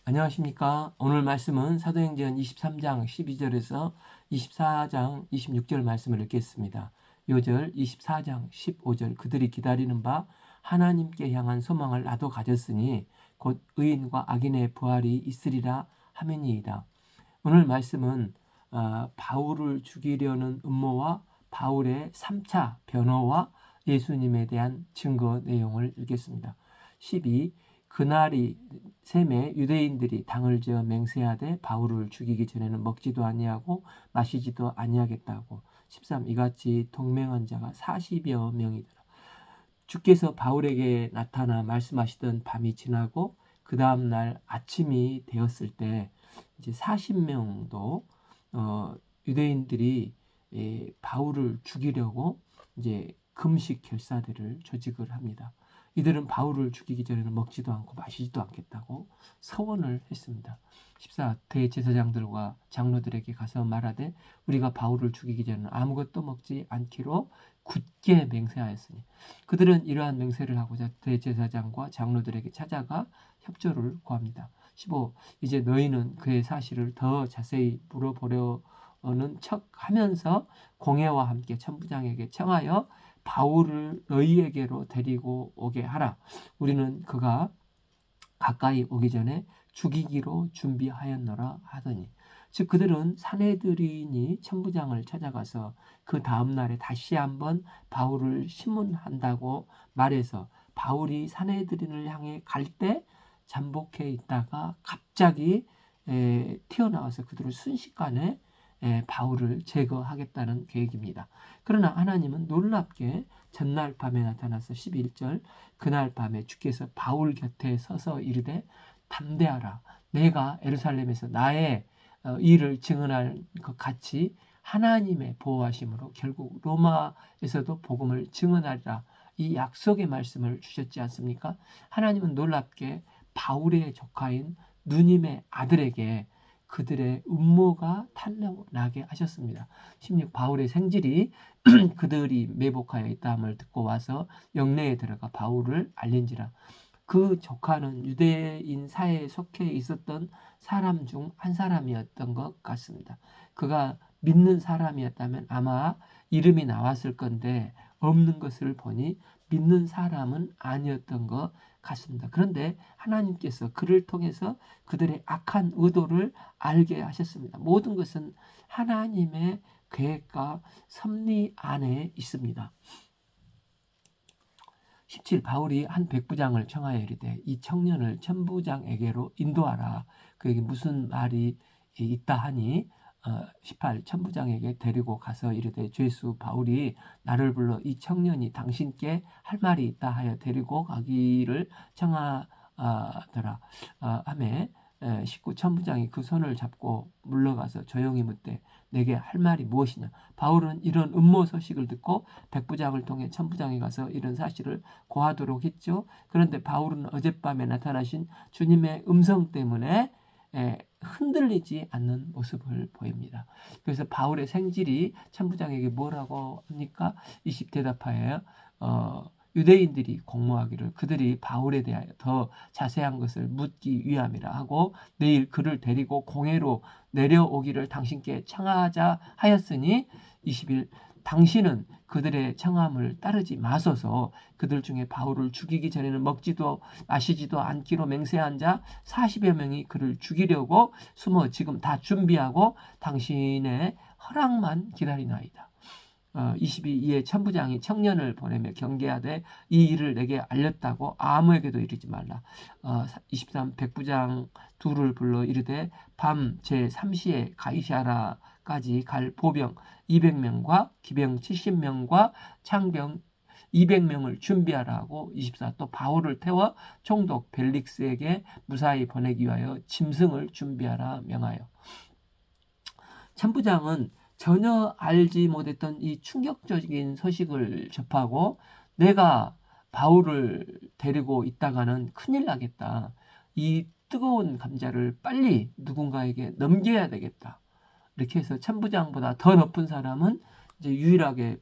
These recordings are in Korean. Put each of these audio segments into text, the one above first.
안녕하십니까. 오늘 말씀은 사도행전 23장 12절에서 24장 26절 말씀을 읽겠습니다. 요절 24장 15절 그들이 기다리는 바 하나님께 향한 소망을 나도 가졌으니 곧 의인과 악인의 부활이 있으리라 하매니이다. 오늘 말씀은 바울을 죽이려는 음모와 바울의 3차 변호와 예수님에 대한 증거 내용을 읽겠습니다. 12. 그날이 셈에 유대인들이 당을 지어 맹세하되 바울을 죽이기 전에는 먹지도 아니하고 마시지도 아니하겠다고. 13. 이같이 동맹한 자가 40여 명이더라. 주께서 바울에게 나타나 말씀하시던 밤이 지나고 그 다음 날 아침이 되었을 때 이제 40명도 유대인들이 바울을 죽이려고 이제 금식 결사대를 조직을 합니다. 이들은 바울을 죽이기 전에는 먹지도 않고 마시지도 않겠다고 서원을 했습니다. 14. 대제사장들과 장로들에게 가서 말하되 우리가 바울을 죽이기 전에는 아무것도 먹지 않기로 굳게 맹세하였으니 그들은 이러한 맹세를 하고자 대제사장과 장로들에게 찾아가 협조를 구합니다. 15. 이제 너희는 그의 사실을 더 자세히 물어보려는 척하면서 공회와 함께 천부장에게 청하여 바울을 너희에게로 데리고 오게 하라. 우리는 그가 가까이 오기 전에 죽이기로 준비하였노라 하더니, 즉 그들은 사내들인이 천부장을 찾아가서 그 다음 날에 다시 한번 바울을 심문한다고 말해서 바울이 사내들인을 향해 갈 때 잠복해 있다가 갑자기 튀어나와서 그들을 순식간에 바울을 제거하겠다는 계획입니다. 그러나 하나님은 놀랍게 전날 밤에 나타나서 11절 그날 밤에 주께서 바울 곁에 서서 이르되 담대하라. 내가 예루살렘에서 나의 일을 증언할 것 같이 하나님의 보호하심으로 결국 로마에서도 복음을 증언하리라. 이 약속의 말씀을 주셨지 않습니까? 하나님은 놀랍게 바울의 조카인 누님의 아들에게 그들의 음모가 탄로나게 하셨습니다. 16. 바울의 생질이 그들이 매복하여 있다함을 듣고 와서 영내에 들어가 바울을 알린지라. 그 조카는 유대인 사회에 속해 있었던 사람 중 한 사람이었던 것 같습니다. 그가 믿는 사람이었다면 아마 이름이 나왔을 건데 없는 것을 보니 믿는 사람은 아니었던 것 같습니다. 그런데 하나님께서 그를 통해서 그들의 악한 의도를 알게 하셨습니다. 모든 것은 하나님의 계획과 섭리 안에 있습니다. 17. 바울이 한 백부장을 청하여 이르되 이 청년을 천부장에게로 인도하라. 그에게 무슨 말이 있다 하니 18. 천부장에게 데리고 가서 이르되 죄수 바울이 나를 불러 이 청년이 당신께 할 말이 있다 하여 데리고 가기를 청하더라 하매 19. 천부장이 그 손을 잡고 물러가서 조용히 묻되 내게 할 말이 무엇이냐. 바울은 이런 음모 소식을 듣고 백부장을 통해 천부장에 가서 이런 사실을 고하도록 했죠. 그런데 바울은 어젯밤에 나타나신 주님의 음성 때문에 흔들리지 않는 모습을 보입니다. 그래서 바울의 생질이 천부장에게 뭐라고 합니까? 20 대답하여요. 유대인들이 공모하기를 그들이 바울에 대하여 더 자세한 것을 묻기 위함이라 하고 내일 그를 데리고 공회로 내려오기를 당신께 청하자 하였으니 21. 당신은 그들의 청함을 따르지 마소서. 그들 중에 바울을 죽이기 전에는 먹지도 마시지도 않기로 맹세한 자 40여 명이 그를 죽이려고 숨어 지금 다 준비하고 당신의 허락만 기다리나이다. 22. 이에 천부장이 청년을 보내며 경계하되 이 일을 내게 알렸다고 아무에게도 이르지 말라. 23. 백부장 둘을 불러 이르되 밤 제3시에 가이사라까지 갈 보병 200명과 기병 70명과 창병 200명을 준비하라고. 24. 또 바울을 태워 총독 벨릭스에게 무사히 보내기 위하여 짐승을 준비하라 명하여. 천부장은 전혀 알지 못했던 이 충격적인 소식을 접하고 내가 바울을 데리고 있다가는 큰일 나겠다. 이 뜨거운 감자를 빨리 누군가에게 넘겨야 되겠다. 이렇게 해서 천부장보다 더 높은 사람은 이제 유일하게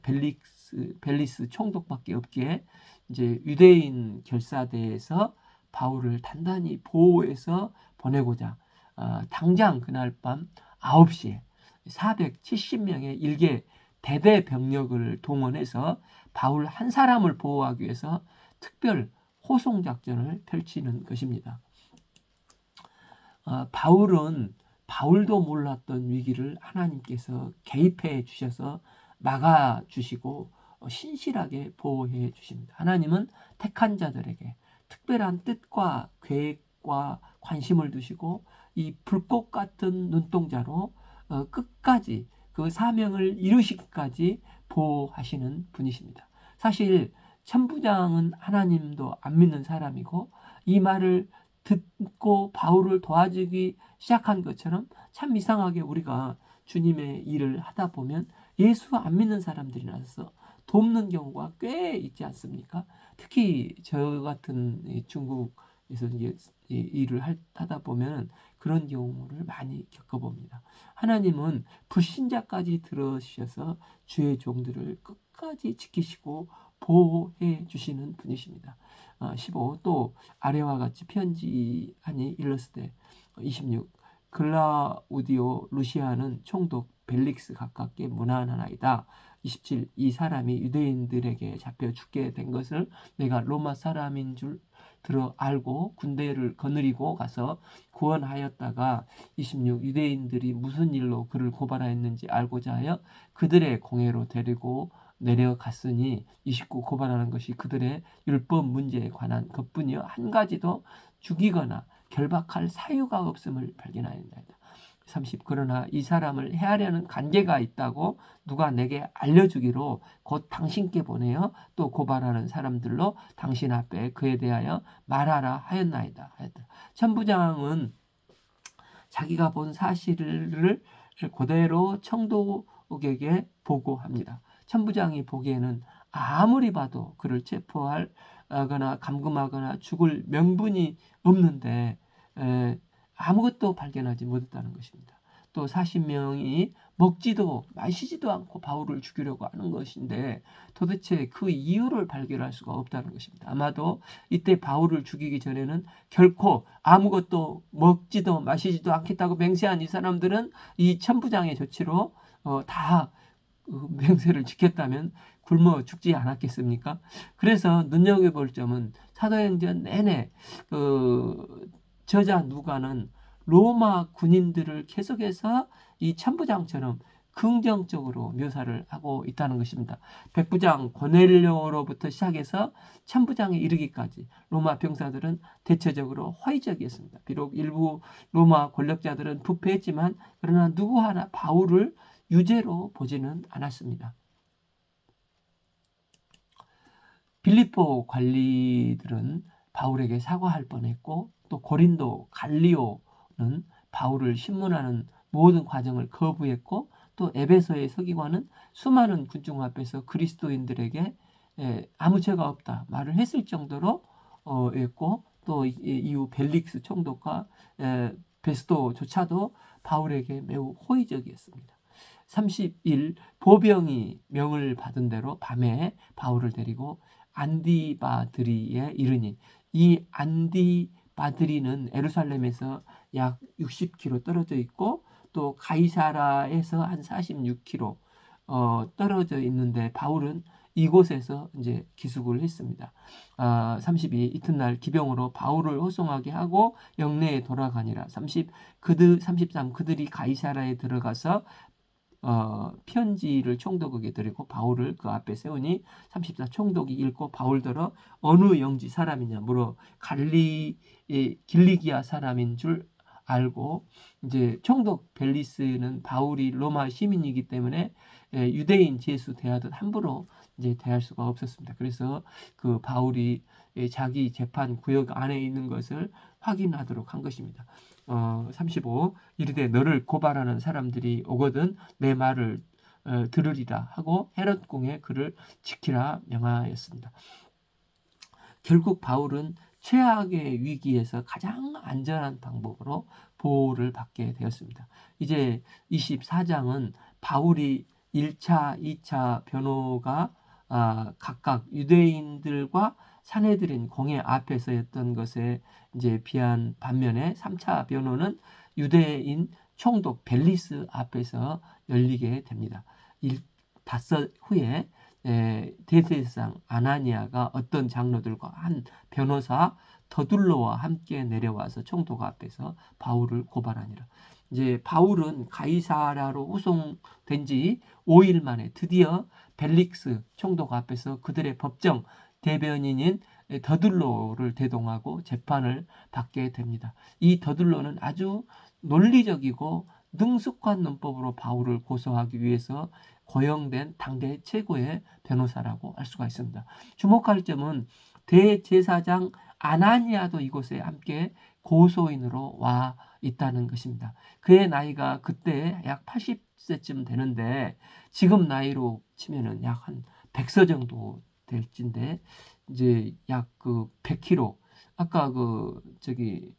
벨리스 총독밖에 없기에 이제 유대인 결사대에서 바울을 단단히 보호해서 보내고자 당장 그날 밤 9시에 470명의 일개 대대 병력을 동원해서 바울 한 사람을 보호하기 위해서 특별 호송 작전을 펼치는 것입니다. 바울도 몰랐던 위기를 하나님께서 개입해 주셔서 막아 주시고 신실하게 보호해 주십니다. 하나님은 택한 자들에게 특별한 뜻과 계획과 관심을 두시고 이 불꽃 같은 눈동자로 끝까지 그 사명을 이루시기까지 보호하시는 분이십니다. 사실 천부장은 하나님도 안 믿는 사람이고 이 말을 듣고 바울을 도와주기 시작한 것처럼 참 이상하게 우리가 주님의 일을 하다 보면 예수 안 믿는 사람들이 나서 돕는 경우가 꽤 있지 않습니까? 특히 저 같은 중국에서 이제 일을 하다 보면 그런 경우를 많이 겪어봅니다. 하나님은 불신자까지 들어주셔서 주의 종들을 끝까지 지키시고 보호해 주시는 분이십니다. 15. 또 아래와 같이 편지하니 일렀으되 26. 글라우디오 루시아는 총독 벨릭스 가깝게 문안하나이다. 27. 이 사람이 유대인들에게 잡혀 죽게 된 것을 내가 로마 사람인 줄 들어 알고 군대를 거느리고 가서 구원하였다가 26. 유대인들이 무슨 일로 그를 고발하였는지 알고자 하여 그들의 공회로 데리고 내려갔으니 29. 고발하는 것이 그들의 율법 문제에 관한 것뿐이요 한 가지도 죽이거나 결박할 사유가 없음을 발견하였다. 30. 그러나 이 사람을 해하려는 관계가 있다고 누가 내게 알려주기로 곧 당신께 보내어 또 고발하는 사람들로 당신 앞에 그에 대하여 말하라 하였나이다. 천부장은 자기가 본 사실을 그대로 청독에게 보고합니다. 천부장이 보기에는 아무리 봐도 그를 체포하거나 감금하거나 죽을 명분이 없는데 아무것도 발견하지 못했다는 것입니다. 또 40명이 먹지도 마시지도 않고 바울을 죽이려고 하는 것인데 도대체 그 이유를 발견할 수가 없다는 것입니다. 아마도 이때 바울을 죽이기 전에는 결코 아무것도 먹지도 마시지도 않겠다고 맹세한 이 사람들은 이 천부장의 조치로 다 맹세를 지켰다면 굶어 죽지 않았겠습니까? 그래서 눈여겨볼 점은 사도행전 내내 저자 누가는 로마 군인들을 계속해서 이 천부장처럼 긍정적으로 묘사를 하고 있다는 것입니다. 백부장 고넬료로부터 시작해서 천부장에 이르기까지 로마 병사들은 대체적으로 호의적이었습니다. 비록 일부 로마 권력자들은 부패했지만 그러나 누구 하나 바울을 유죄로 보지는 않았습니다. 빌립보 관리들은 바울에게 사과할 뻔했고 또 고린도 갈리오는 바울을 신문하는 모든 과정을 거부했고 또 에베소의 서기관은 수많은 군중 앞에서 그리스도인들에게 아무 죄가 없다 말을 했을 정도로 했고 또 이후 벨릭스 총독과 베스도조차도 바울에게 매우 호의적이었습니다. 30일 보병이 명을 받은 대로 밤에 바울을 데리고 안디바드리에 이르니 이 안디바드리는 예루살렘에서 약 60km 떨어져 있고 또 가이사라에서 한 46km 떨어져 있는데 바울은 이곳에서 이제 기숙을 했습니다. 32 이튿날 기병으로 바울을 호송하게 하고 영내에 돌아가니라. 33 그들이 가이사라에 들어가서 편지를 총독에게 드리고 바울을 그 앞에 세우니 34 총독이 읽고 바울더러 어느 영지 사람이냐 물어 길리기아 사람인 줄 알고 이제 총독 벨리스는 바울이 로마 시민이기 때문에 유대인 제수 대하듯 함부로 이제 대할 수가 없었습니다. 그래서 그 바울이 자기 재판 구역 안에 있는 것을 확인하도록 한 것입니다. 35 이르되 너를 고발하는 사람들이 오거든 내 말을 들으리라 하고 헤롯 궁에 그를 지키라 명하였습니다. 결국 바울은 최악의 위기에서 가장 안전한 방법으로 보호를 받게 되었습니다. 이제 24장은 바울이 1차, 2차 변호가 각각 유대인들과 사내들인 공회 앞에서였던 것에 이제 비한 반면에 3차 변호는 유대인 총독 벨리스 앞에서 열리게 됩니다. 닷새 후에 대제사장 아나니아가 어떤 장로들과 한 변호사 더둘로와 함께 내려와서 총독 앞에서 바울을 고발하니라. 이제 바울은 가이사랴로 후송된 지 5일 만에 드디어 벨릭스 총독 앞에서 그들의 법정 대변인인 더둘로를 대동하고 재판을 받게 됩니다. 이 더둘로는 아주 논리적이고 능숙한 논법으로 바울을 고소하기 위해서 고용된 당대 최고의 변호사라고 할 수가 있습니다. 주목할 점은 대제사장 아나니아도 이곳에 함께 고소인으로 와 있다는 것입니다. 그의 나이가 그때 약 80세쯤 되는데 지금 나이로 치면은 약 한 100세 정도 될진데 이제 약 그 100kg 아까 그 저기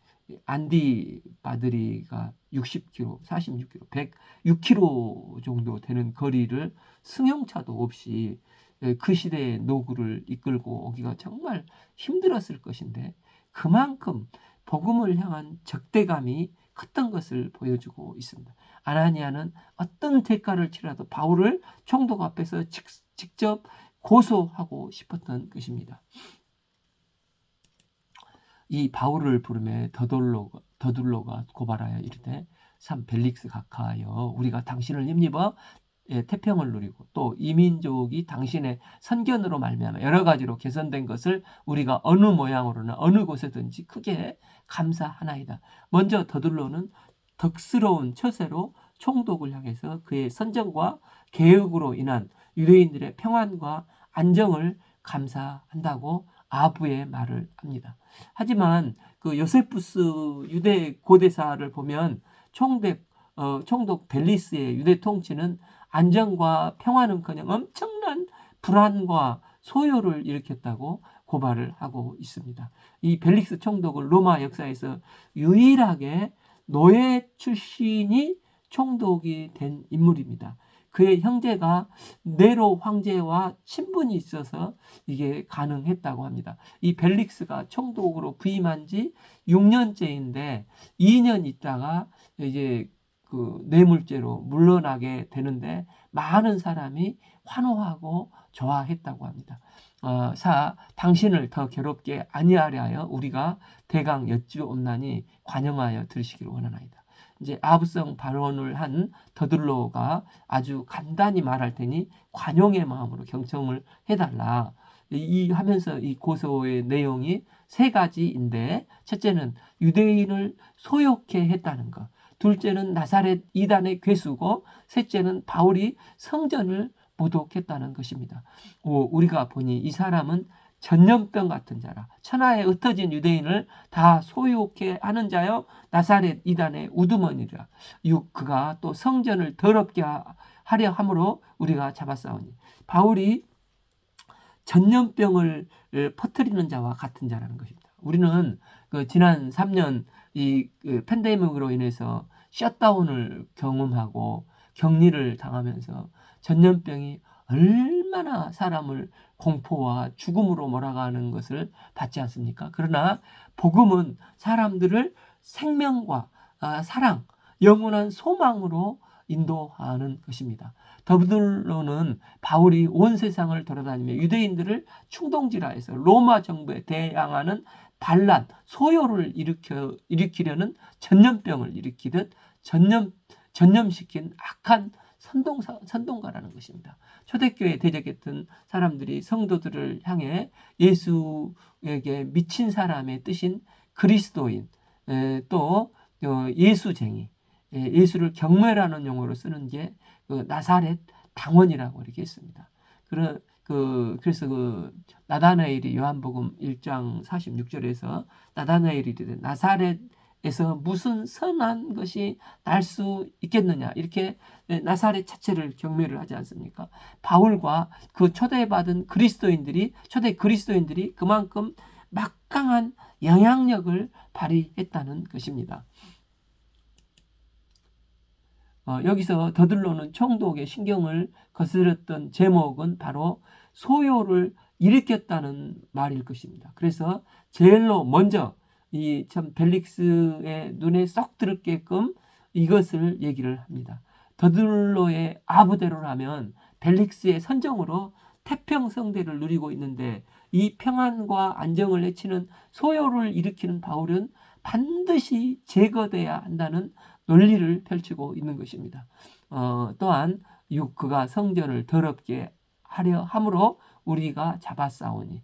안디 바드리가 60km, 46km, 106km 정도 되는 거리를 승용차도 없이 그 시대의 노구를 이끌고 오기가 정말 힘들었을 것인데 그만큼 복음을 향한 적대감이 컸던 것을 보여주고 있습니다. 아나니아는 어떤 대가를 치라도 바울을 총독 앞에서 직접 고소하고 싶었던 것입니다. 이 바울을 부르매 더둘로가 고발하여 이르되 참 벨릭스 각하여 우리가 당신을 힘입어 태평을 누리고 또 이민족이 당신의 선견으로 말미암아 여러 가지로 개선된 것을 우리가 어느 모양으로나 어느 곳에든지 크게 감사하나이다. 먼저 더둘로는 덕스러운 처세로 총독을 향해서 그의 선정과 개혁으로 인한 유대인들의 평안과 안정을 감사한다고 아부의 말을 합니다. 하지만 그 요세푸스 유대 고대사를 보면 총독 벨리스의 유대 통치는 안정과 평화는커녕 엄청난 불안과 소요를 일으켰다고 고발을 하고 있습니다. 이 벨릭스 총독은 로마 역사에서 유일하게 노예 출신이 총독이 된 인물입니다. 그의 형제가 네로 황제와 친분이 있어서 이게 가능했다고 합니다. 이 벨릭스가 총독으로 부임한 지 6년째인데 2년 있다가 이제 그 뇌물죄로 물러나게 되는데 많은 사람이 환호하고 좋아했다고 합니다. 당신을 더 괴롭게 아니하려 하여 우리가 대강 여쭈옵나니 관용하여 들으시기를 원하나이다. 이제 아부성 발언을 한 더둘로가 아주 간단히 말할 테니 관용의 마음으로 경청을 해달라. 하면서 이 고소의 내용이 세 가지인데 첫째는 유대인을 소욕해 했다는 것. 둘째는 나사렛 이단의 괴수고 셋째는 바울이 성전을 모독했다는 것입니다. 우리가 보니 이 사람은 전염병 같은 자라 천하에 흩어진 유대인을 다 소욕해 하는 자여 나사렛 이단의 우두머니라. 그가 또 성전을 더럽게 하려 함으로 우리가 잡았사오니 바울이 전염병을 퍼뜨리는 자와 같은 자라는 것입니다. 우리는 그 지난 3년 이 팬데믹으로 인해서 셧다운을 경험하고 격리를 당하면서 전염병이 얼마나 사람을 공포와 죽음으로 몰아가는 것을 받지 않습니까? 그러나 복음은 사람들을 생명과 사랑, 영원한 소망으로 인도하는 것입니다. 더블로는 바울이 온 세상을 돌아다니며 유대인들을 충동질하여서 로마 정부에 대항하는 반란, 소요를 일으키려는 전염병을 일으키듯 전염시킨 악한 선동가라는 것입니다. 초대교회에 대적했던 사람들이 성도들을 향해 예수에게 미친 사람의 뜻인 그리스도인, 또 예수쟁이, 예수를 경멸하는 용어로 쓰는 게 그 나사렛 당원이라고 이렇게 했습니다. 그래서 나다나엘이 요한복음 1장 46절에서 나다나엘이 이르되 나사렛에서 무슨 선한 것이 날 수 있겠느냐 이렇게 나사렛 자체를 경멸을 하지 않습니까? 바울과 그 초대 그리스도인들이 그만큼 막강한 영향력을 발휘했다는 것입니다. 여기서 더들로는 총독의 신경을 거스렸던 제목은 바로 소요를 일으켰다는 말일 것입니다. 그래서 제일로 먼저 이 참 벨릭스의 눈에 쏙 들게끔 이것을 얘기를 합니다. 더들로의 아부대로라면 벨릭스의 선정으로 태평성대를 누리고 있는데 이 평안과 안정을 해치는 소요를 일으키는 바울은 반드시 제거돼야 한다는 논리를 펼치고 있는 것입니다. 또한 그가 성전을 더럽게 하려 함으로 우리가 잡아싸우니.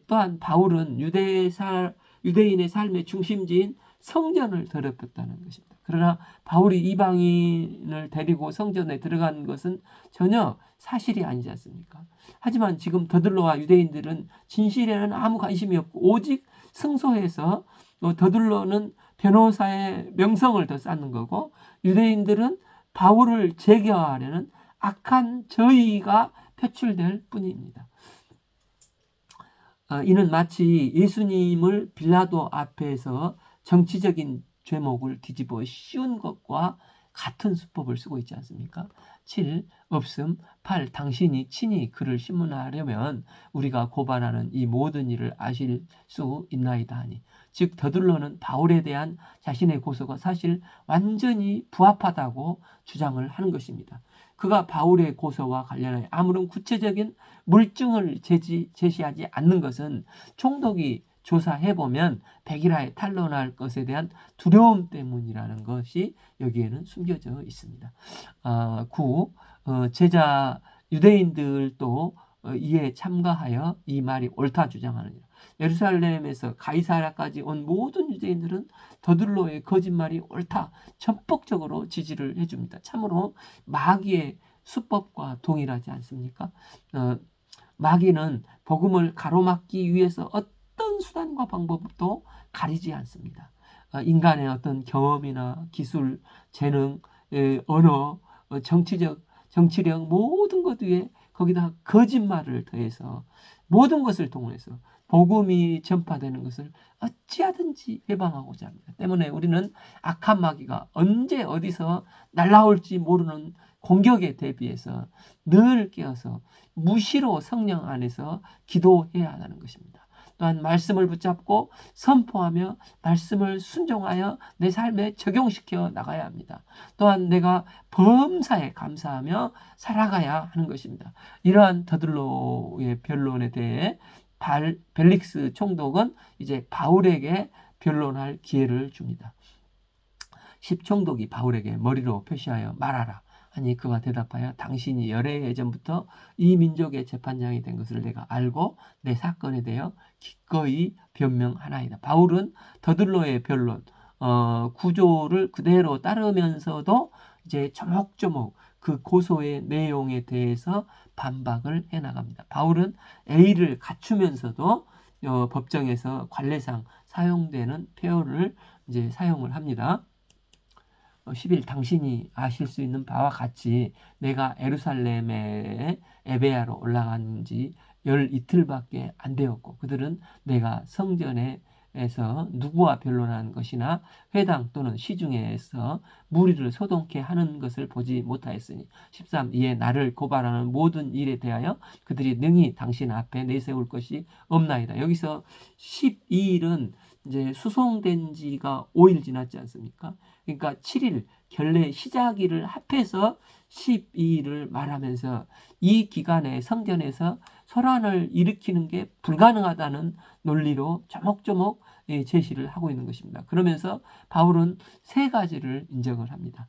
또한 바울은 유대인의 삶의 중심지인 성전을 더럽혔다는 것입니다. 그러나 바울이 이방인을 데리고 성전에 들어간 것은 전혀 사실이 아니지 않습니까? 하지만 지금 더들로와 유대인들은 진실에는 아무 관심이 없고 오직 승소해서 더들로는 변호사의 명성을 더 쌓는 거고 유대인들은 바울을 제거하려는 악한 저의가 표출될 뿐입니다. 이는 마치 예수님을 빌라도 앞에서 정치적인 죄목을 뒤집어 씌운 것과 같은 수법을 쓰고 있지 않습니까? 7. 없음. 8. 당신이 친히 그를 신문하려면 우리가 고발하는 이 모든 일을 아실 수 있나이다 하니. 즉 더들로는 바울에 대한 자신의 고소가 사실 완전히 부합하다고 주장을 하는 것입니다. 그가 바울의 고소와 관련하여 아무런 구체적인 물증을 제시하지 않는 것은 총독이 조사해보면 백일하에 탄로날 것에 대한 두려움 때문이라는 것이 여기에는 숨겨져 있습니다. 9. 제자 유대인들도 이에 참가하여 이 말이 옳다 주장하느니라. 예루살렘에서 가이사랴까지 온 모든 유대인들은 더들로의 거짓말이 옳다 전폭적으로 지지를 해줍니다. 참으로 마귀의 수법과 동일하지 않습니까? 마귀는 복음을 가로막기 위해서 어떤 수단과 방법도 가리지 않습니다. 인간의 어떤 경험이나 기술, 재능, 언어, 정치력 모든 것 위에 거기다 거짓말을 더해서 모든 것을 동원해서 복음이 전파되는 것을 어찌하든지 해방하고자 합니다. 때문에 우리는 악한 마귀가 언제 어디서 날아올지 모르는 공격에 대비해서 늘 깨어서 무시로 성령 안에서 기도해야 하는 것입니다. 또한 말씀을 붙잡고 선포하며 말씀을 순종하여 내 삶에 적용시켜 나가야 합니다. 또한 내가 범사에 감사하며 살아가야 하는 것입니다. 이러한 더들로의 변론에 대해 벨릭스 총독은 이제 바울에게 변론할 기회를 줍니다. 10 총독이 바울에게 머리로 표시하여 말하라 하니 그가 대답하여 당신이 열애 예전부터 이 민족의 재판장이 된 것을 내가 알고 내 사건에 대하여 기꺼이 변명하나이다. 바울은 더들로의 변론 구조를 그대로 따르면서도 이제 조목조목 그 고소의 내용에 대해서 반박을 해나갑니다. 바울은 A를 갖추면서도 법정에서 관례상 사용되는 표현을 이제 사용을 합니다. 10일 당신이 아실 수 있는 바와 같이 내가 예루살렘에 에베야로 올라간 지 열 이틀밖에 안 되었고 그들은 내가 성전에서 누구와 변론한 것이나 회당 또는 시중에서 무리를 소동케 하는 것을 보지 못하였으니 13 이에 나를 고발하는 모든 일에 대하여 그들이 능히 당신 앞에 내세울 것이 없나이다. 여기서 12일은 이제 수송된 지가 5일 지났지 않습니까? 그러니까 7일 결례 시작일을 합해서 12일을 말하면서 이 기간에 성전에서 소란을 일으키는 게 불가능하다는 논리로 조목조목 제시를 하고 있는 것입니다. 그러면서 바울은 세 가지를 인정을 합니다.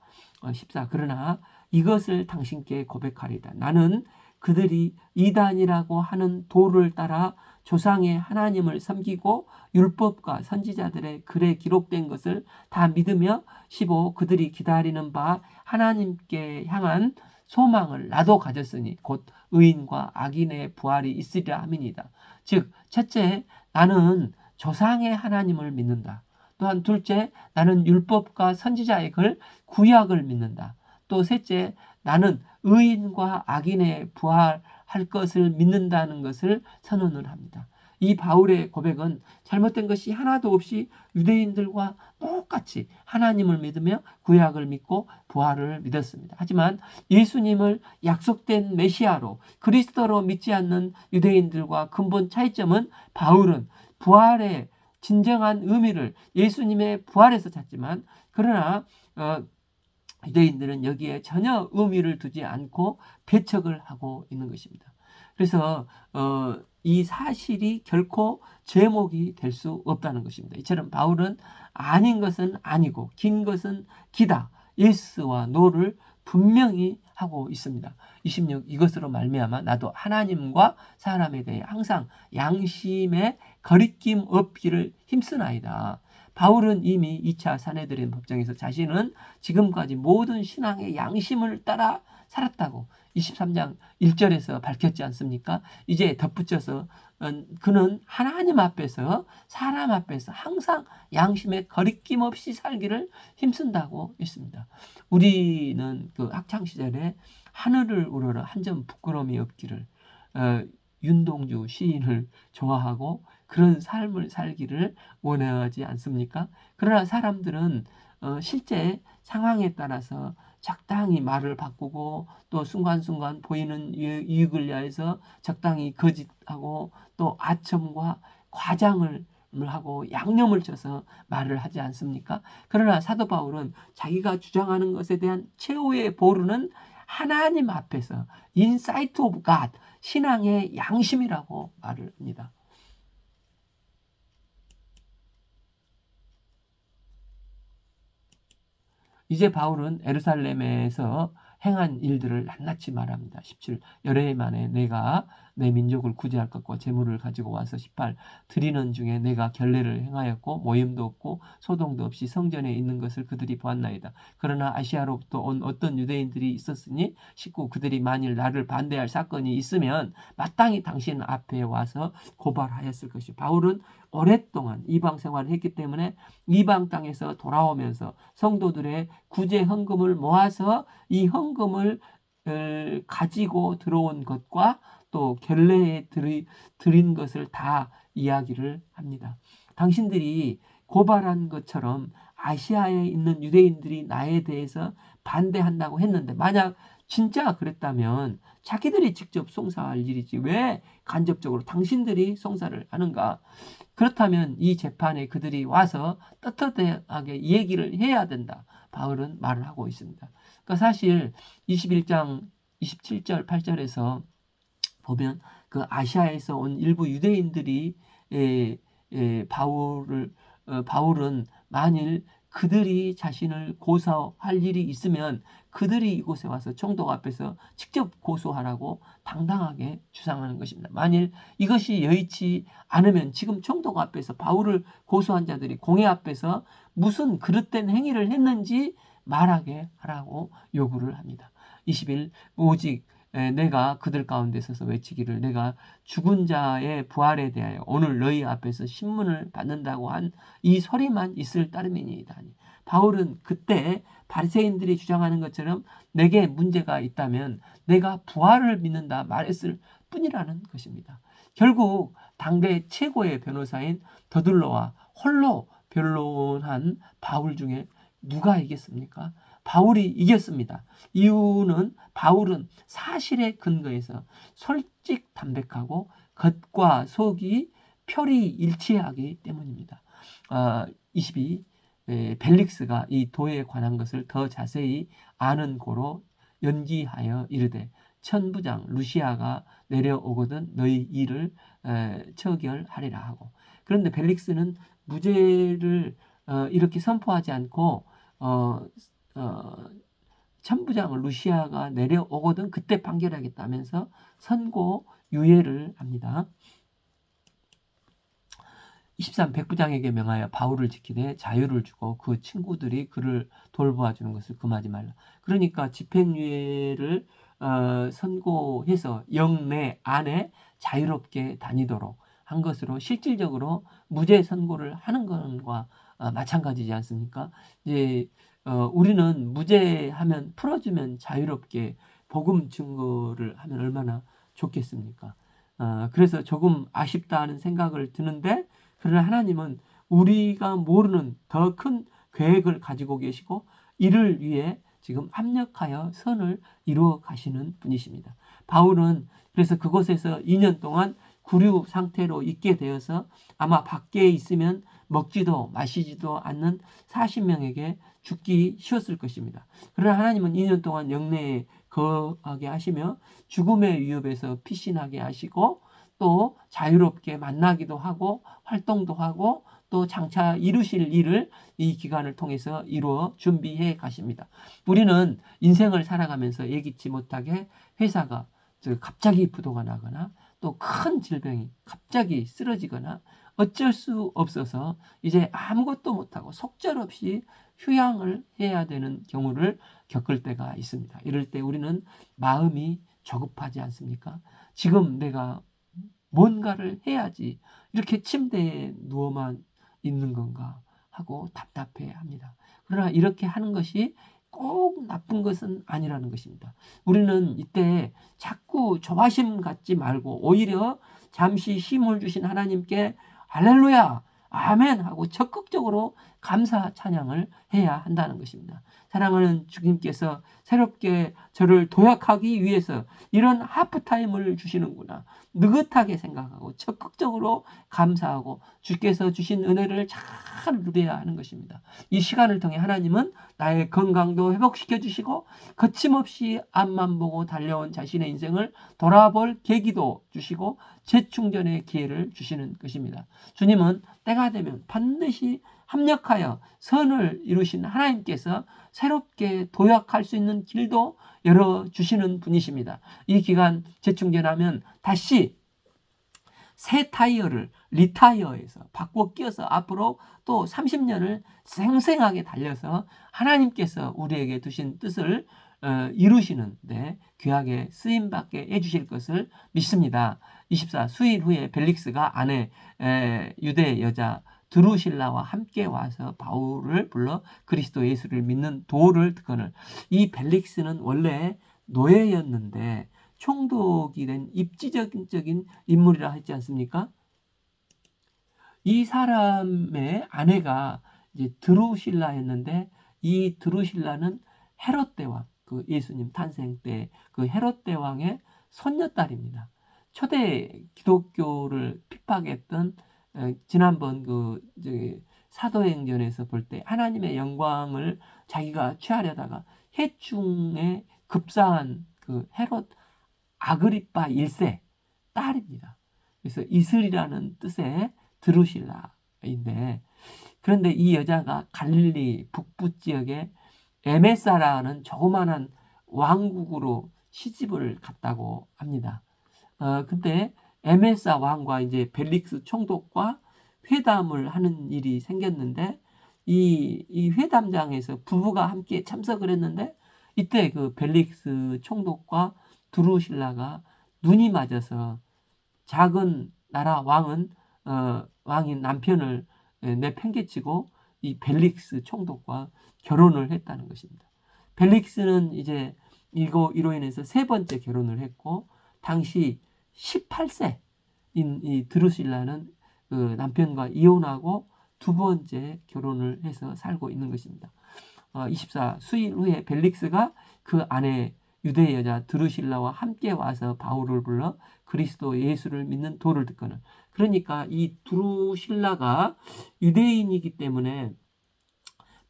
14 그러나 이것을 당신께 고백하리다. 나는 그들이 이단이라고 하는 도를 따라 조상의 하나님을 섬기고 율법과 선지자들의 글에 기록된 것을 다 믿으며 15 그들이 기다리는 바 하나님께 향한 소망을 나도 가졌으니 곧 의인과 악인의 부활이 있으리라 함이니이다. 즉 첫째 나는 조상의 하나님을 믿는다. 또한 둘째 나는 율법과 선지자의 글 구약을 믿는다. 또 셋째 나는 의인과 악인의 부활할 것을 믿는다는 것을 선언을 합니다. 이 바울의 고백은 잘못된 것이 하나도 없이 유대인들과 똑같이 하나님을 믿으며 구약을 믿고 부활을 믿었습니다. 하지만 예수님을 약속된 메시아로 그리스도로 믿지 않는 유대인들과 근본 차이점은 바울은 부활의 진정한 의미를 예수님의 부활에서 찾지만 그러나 유대인들은 여기에 전혀 의미를 두지 않고 배척을 하고 있는 것입니다. 그래서 이 사실이 결코 제목이 될 수 없다는 것입니다. 이처럼 바울은 아닌 것은 아니고 긴 것은 기다. 예스와 노를 분명히 하고 있습니다. 26 이것으로 말미암아 나도 하나님과 사람에 대해 항상 양심에 거리낌 없기를 힘쓰나이다. 바울은 이미 2차 산헤드린 법정에서 자신은 지금까지 모든 신앙의 양심을 따라 살았다고 23장 1절에서 밝혔지 않습니까? 이제 덧붙여서 그는 하나님 앞에서 사람 앞에서 항상 양심에 거리낌 없이 살기를 힘쓴다고 했습니다. 우리는 그 학창 시절에 하늘을 우러러 한 점 부끄러움이 없기를 윤동주 시인을 좋아하고 그런 삶을 살기를 원하지 않습니까? 그러나 사람들은 실제 상황에 따라서 적당히 말을 바꾸고 또 순간순간 보이는 이익을 위해서 적당히 거짓하고 또 아첨과 과장을 하고 양념을 쳐서 말을 하지 않습니까? 그러나 사도 바울은 자기가 주장하는 것에 대한 최후의 보루는 하나님 앞에서 인사이트 오브 갓 신앙의 양심이라고 말을 합니다. 이제 바울은 예루살렘에서 행한 일들을 낱낱이 말합니다. 17 여러 해 만에 내가 내 민족을 구제할 것과 재물을 가지고 와서 18 드리는 중에 내가 결례를 행하였고 모임도 없고 소동도 없이 성전에 있는 것을 그들이 보았나이다. 그러나 아시아로부터 온 어떤 유대인들이 있었으니 19 그들이 만일 나를 반대할 사건이 있으면 마땅히 당신 앞에 와서 고발하였을 것이. 바울은 오랫동안 이방 생활을 했기 때문에 이방 땅에서 돌아오면서 성도들의 구제 헌금을 모아서 이 헌금을 가지고 들어온 것과 또 결례에 드린 것을 다 이야기를 합니다. 당신들이 고발한 것처럼 아시아에 있는 유대인들이 나에 대해서 반대한다고 했는데 만약 진짜 그랬다면 자기들이 직접 송사할 일이지 왜 간접적으로 당신들이 송사를 하는가? 그렇다면 이 재판에 그들이 와서 떳떳하게 얘기를 해야 된다. 바울은 말을 하고 있습니다. 그러니까 사실 21장 27절 8절에서 보면 그 아시아에서 온 일부 유대인들이 바울은 만일 그들이 자신을 고소할 일이 있으면 그들이 이곳에 와서 총독 앞에서 직접 고소하라고 당당하게 주장하는 것입니다. 만일 이것이 여의치 않으면 지금 총독 앞에서 바울을 고소한 자들이 공회 앞에서 무슨 그릇된 행위를 했는지 말하게 하라고 요구를 합니다. 21 오직 내가 그들 가운데 서서 외치기를 내가 죽은 자의 부활에 대하여 오늘 너희 앞에서 신문을 받는다고 한 이 소리만 있을 따름이니이다. 바울은 그때 바리새인들이 주장하는 것처럼 내게 문제가 있다면 내가 부활을 믿는다 말했을 뿐이라는 것입니다. 결국 당대 최고의 변호사인 더둘러와 홀로 변론한 바울 중에 누가 이겼습니까? 바울이 이겼습니다. 이유는 바울은 사실에 근거해서 솔직 담백하고 겉과 속이 표리 일치하기 때문입니다. 22 벨릭스가 이 도에 관한 것을 더 자세히 아는 고로 연기하여 이르되 천부장 루시아가 내려오거든 너희 일을 처결하리라 하고. 그런데 벨릭스는 무죄를 이렇게 선포하지 않고 천부장 루시아가 내려오거든 그때 판결하겠다면서 선고 유예를 합니다. 23 백부장에게 명하여 바울을 지키되 자유를 주고 그 친구들이 그를 돌보아주는 것을 금하지 말라. 그러니까 집행유예를 선고해서 영내 안에 자유롭게 다니도록 한 것으로 실질적으로 무죄 선고를 하는 것과 마찬가지지 않습니까? 이제 우리는 무죄하면 풀어주면 자유롭게 복음 증거를 하면 얼마나 좋겠습니까? 그래서 조금 아쉽다는 생각을 드는데, 그러나 하나님은 우리가 모르는 더 큰 계획을 가지고 계시고 이를 위해 지금 합력하여 선을 이루어 가시는 분이십니다. 바울은 그래서 그곳에서 2년 동안 구류 상태로 있게 되어서 아마 밖에 있으면 먹지도 마시지도 않는 40명에게 죽기 쉬웠을 것입니다. 그러나 하나님은 2년 동안 영내에 거하게 하시며 죽음의 위협에서 피신하게 하시고 또 자유롭게 만나기도 하고 활동도 하고 또 장차 이루실 일을 이 기간을 통해서 이루어 준비해 가십니다. 우리는 인생을 살아가면서 예기치 못하게 회사가 갑자기 부도가 나거나 또 큰 질병이 갑자기 쓰러지거나 어쩔 수 없어서 이제 아무것도 못하고 속절없이 휴양을 해야 되는 경우를 겪을 때가 있습니다. 이럴 때 우리는 마음이 조급하지 않습니까? 지금 내가 뭔가를 해야지 이렇게 침대에 누워만 있는 건가 하고 답답해 합니다. 그러나 이렇게 하는 것이 꼭 나쁜 것은 아니라는 것입니다. 우리는 이때 자꾸 조바심 갖지 말고 오히려 잠시 쉼을 주신 하나님께 할렐루야 아멘 하고 적극적으로 감사 찬양을 해야 한다는 것입니다. 사랑하는 주님께서 새롭게 저를 도약하기 위해서 이런 하프타임을 주시는구나. 느긋하게 생각하고 적극적으로 감사하고 주께서 주신 은혜를 잘 누려야 하는 것입니다. 이 시간을 통해 하나님은 나의 건강도 회복시켜 주시고 거침없이 앞만 보고 달려온 자신의 인생을 돌아볼 계기도 주시고 재충전의 기회를 주시는 것입니다. 주님은 때가 되면 반드시 합력하여 선을 이루신 하나님께서 새롭게 도약할 수 있는 길도 열어주시는 분이십니다. 이 기간 재충전하면 다시 새 타이어를 리타이어해서 바꿔 끼워서 앞으로 또 30년을 생생하게 달려서 하나님께서 우리에게 두신 뜻을 이루시는데 귀하게 쓰임받게 해주실 것을 믿습니다. 24 수일 후에 벨릭스가 아내 유대 여자 드루실라와 함께 와서 바울을 불러 그리스도 예수를 믿는 도를 듣거늘. 이 벨릭스는 원래 노예였는데 총독이 된 입지적인 인물이라 했지 않습니까? 이 사람의 아내가 이제 드루실라였는데 이 드루실라는 헤롯 대왕, 그 예수님 탄생 때 그 헤롯 대왕의 손녀딸입니다. 초대 기독교를 핍박했던 지난번 그 사도행전에서 볼 때 하나님의 영광을 자기가 취하려다가 해충에 급사한 그 헤롯 아그리파 1세 딸입니다. 그래서 이슬이라는 뜻의 드루실라인데 그런데 이 여자가 갈릴리 북부 지역의 에메사라는 조그만한 왕국으로 시집을 갔다고 합니다. 근데 에메사 왕과 이제 벨릭스 총독과 회담을 하는 일이 생겼는데 이 회담장에서 부부가 함께 참석을 했는데 이때 그 벨릭스 총독과 드루실라가 눈이 맞아서 작은 나라 왕인 남편을 내팽개치고 이 벨릭스 총독과 결혼을 했다는 것입니다. 벨릭스는 이제 이로 인해서 세 번째 결혼을 했고 당시 18세인 이 드루실라는 그 남편과 이혼하고 두 번째 결혼을 해서 살고 있는 것입니다. 24 수일 후에 벨릭스가 그 아내 유대 여자 드루실라와 함께 와서 바울을 불러 그리스도 예수를 믿는 도를 듣거늘. 그러니까 이 드루실라가 유대인이기 때문에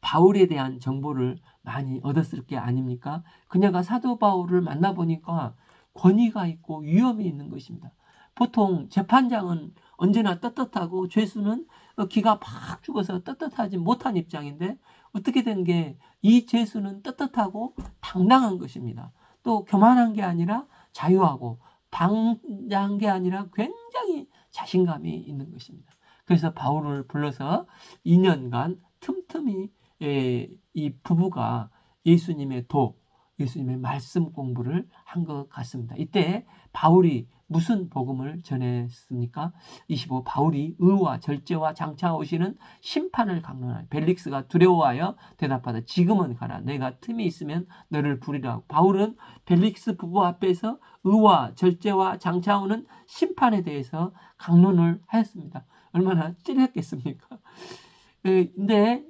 바울에 대한 정보를 많이 얻었을 게 아닙니까? 그녀가 사도 바울을 만나보니까 권위가 있고 위험이 있는 것입니다. 보통 재판장은 언제나 떳떳하고 죄수는 기가 팍 죽어서 떳떳하지 못한 입장인데 어떻게 된 게 이 죄수는 떳떳하고 당당한 것입니다. 또 교만한 게 아니라 자유하고 방자한 게 아니라 굉장히 자신감이 있는 것입니다. 그래서 바울을 불러서 2년간 틈틈이 이 부부가 예수님의 말씀 공부를 한 것 같습니다. 이때 바울이 무슨 복음을 전했습니까? 25. 바울이 의와 절제와 장차 오시는 심판을 강론하여 벨릭스가 두려워하여 대답하다. 지금은 가라. 내가 틈이 있으면 너를 부리라. 바울은 벨릭스 부부 앞에서 의와 절제와 장차 오는 심판에 대해서 강론을 하였습니다. 얼마나 찔렸겠습니까? 근데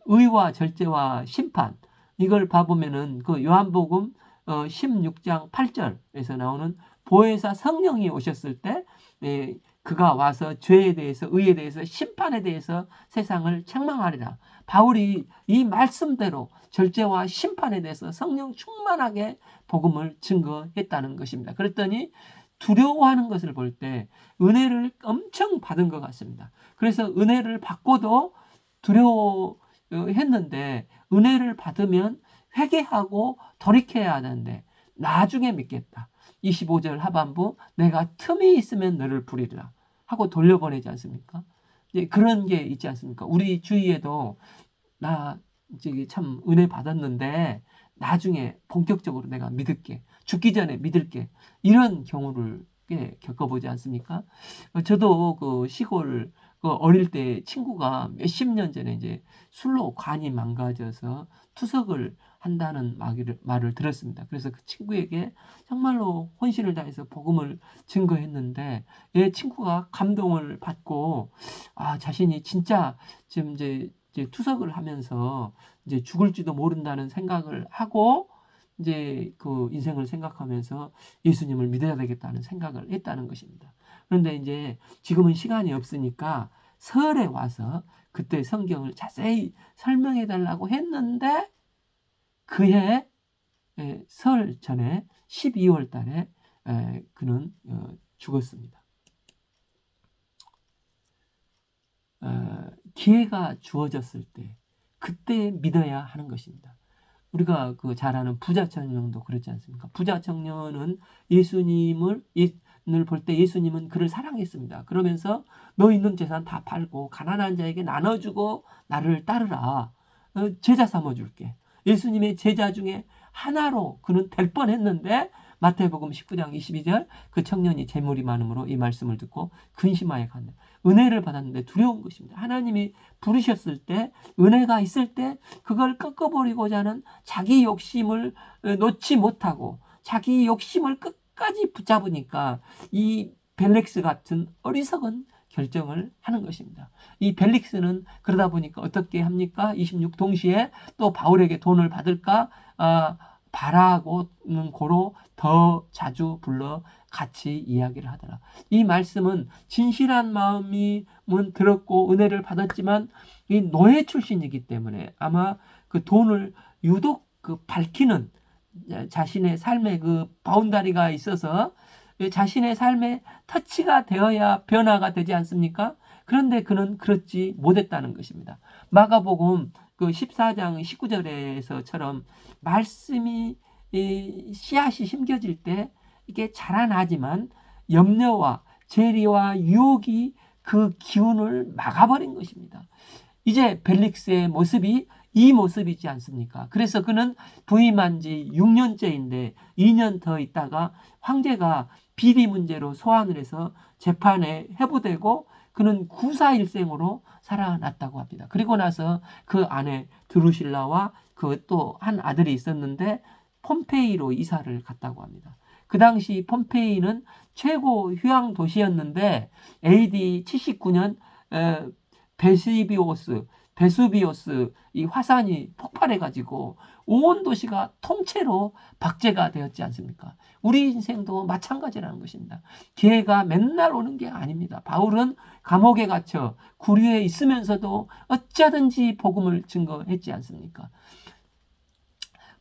의와 절제와 심판 이걸 봐보면은 그 요한복음 16장 8절에서 나오는 보혜사 성령이 오셨을 때 그가 와서 죄에 대해서 의에 대해서 심판에 대해서 세상을 책망하리라. 바울이 이 말씀대로 절제와 심판에 대해서 성령 충만하게 복음을 증거했다는 것입니다. 그랬더니 두려워하는 것을 볼 때 은혜를 엄청 받은 것 같습니다. 그래서 은혜를 받고도 두려워했는데 은혜를 받으면 회개하고 돌이켜야 하는데 나중에 믿겠다. 25절 하반부 내가 틈이 있으면 너를 부리리라 하고 돌려보내지 않습니까? 그런 게 있지 않습니까? 우리 주위에도 나 참 은혜 받았는데 나중에 본격적으로 내가 믿을게. 죽기 전에 믿을게. 이런 경우를 꽤 겪어보지 않습니까? 저도 그 시골 어릴 때 친구가 몇십 년 전에 이제 술로 간이 망가져서 투석을 한다는 말을 들었습니다. 그래서 그 친구에게 정말로 혼신을 다해서 복음을 증거했는데 이 친구가 감동을 받고 자신이 진짜 지금 이제 투석을 하면서 이제 죽을지도 모른다는 생각을 하고 이제 그 인생을 생각하면서 예수님을 믿어야 되겠다는 생각을 했다는 것입니다. 그런데 이제 지금은 시간이 없으니까 설에 와서 그때 성경을 자세히 설명해 달라고 했는데 그해 설 전에 12월 달에 그는 죽었습니다. 기회가 주어졌을 때 그때 믿어야 하는 것입니다. 우리가 잘 아는 부자 청년도 그렇지 않습니까? 부자 청년은 예수님을 볼 때 예수님은 그를 사랑했습니다. 그러면서 너 있는 재산 다 팔고 가난한 자에게 나눠주고 나를 따르라. 제자 삼아줄게. 예수님의 제자 중에 하나로 그는 될 뻔했는데 마태복음 19장 22절 그 청년이 재물이 많음으로 이 말씀을 듣고 근심하여 갔네. 은혜를 받았는데 두려운 것입니다. 하나님이 부르셨을 때 은혜가 있을 때 그걸 꺾어버리고자 하는 자기 욕심을 놓지 못하고 자기 욕심을 끝까지 붙잡으니까 이 벨릭스 같은 어리석은 결정을 하는 것입니다. 이 벨릭스는 그러다 보니까 어떻게 합니까? 26 동시에 또 바울에게 돈을 받을까 바라고는 고로 더 자주 불러 같이 이야기를 하더라. 이 말씀은 진실한 마음이 들었고 은혜를 받았지만 이 노예 출신이기 때문에 아마 그 돈을 유독 밝히는 자신의 삶에 바운다리가 있어서 자신의 삶에 터치가 되어야 변화가 되지 않습니까? 그런데 그는 그렇지 못했다는 것입니다. 마가복음 14장 19절에서처럼 말씀이 씨앗이 심겨질 때 이게 자라나지만 염려와 재리와 유혹이 그 기운을 막아버린 것입니다. 이제 벨릭스의 모습이 이 모습이지 않습니까? 그래서 그는 부임한 지 6년째인데 2년 더 있다가 황제가 비리 문제로 소환을 해서 재판에 회부되고 그는 구사일생으로 살아났다고 합니다. 그리고 나서 그 아내 드루실라와 그 또 한 아들이 있었는데 폼페이로 이사를 갔다고 합니다. 그 당시 폼페이는 최고 휴양 도시였는데 AD 79년 베수비오스 이 화산이 폭발해가지고 온 도시가 통째로 박제가 되었지 않습니까? 우리 인생도 마찬가지라는 것입니다. 기회가 맨날 오는 게 아닙니다. 바울은 감옥에 갇혀 구류에 있으면서도 어쩌든지 복음을 증거했지 않습니까?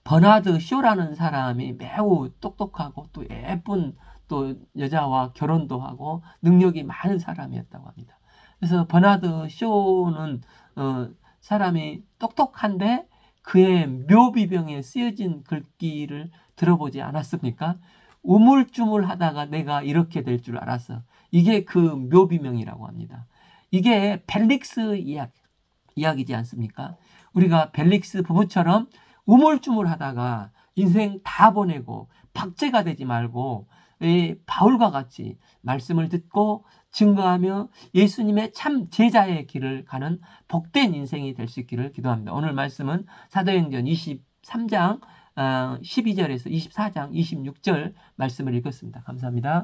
버나드 쇼라는 사람이 매우 똑똑하고 또 예쁜 또 여자와 결혼도 하고 능력이 많은 사람이었다고 합니다. 그래서 버나드 쇼는 사람이 똑똑한데 그의 묘비병에 쓰여진 글귀를 들어보지 않았습니까? 우물쭈물하다가 내가 이렇게 될 줄 알았어. 이게 그 묘비명이라고 합니다. 이게 벨릭스 이야기지 않습니까? 우리가 벨릭스 부부처럼 우물쭈물하다가 인생 다 보내고 박제가 되지 말고 바울과 같이 말씀을 듣고 증거하며 예수님의 참 제자의 길을 가는 복된 인생이 될 수 있기를 기도합니다. 오늘 말씀은 사도행전 23장 12절에서 24장 26절 말씀을 읽었습니다. 감사합니다.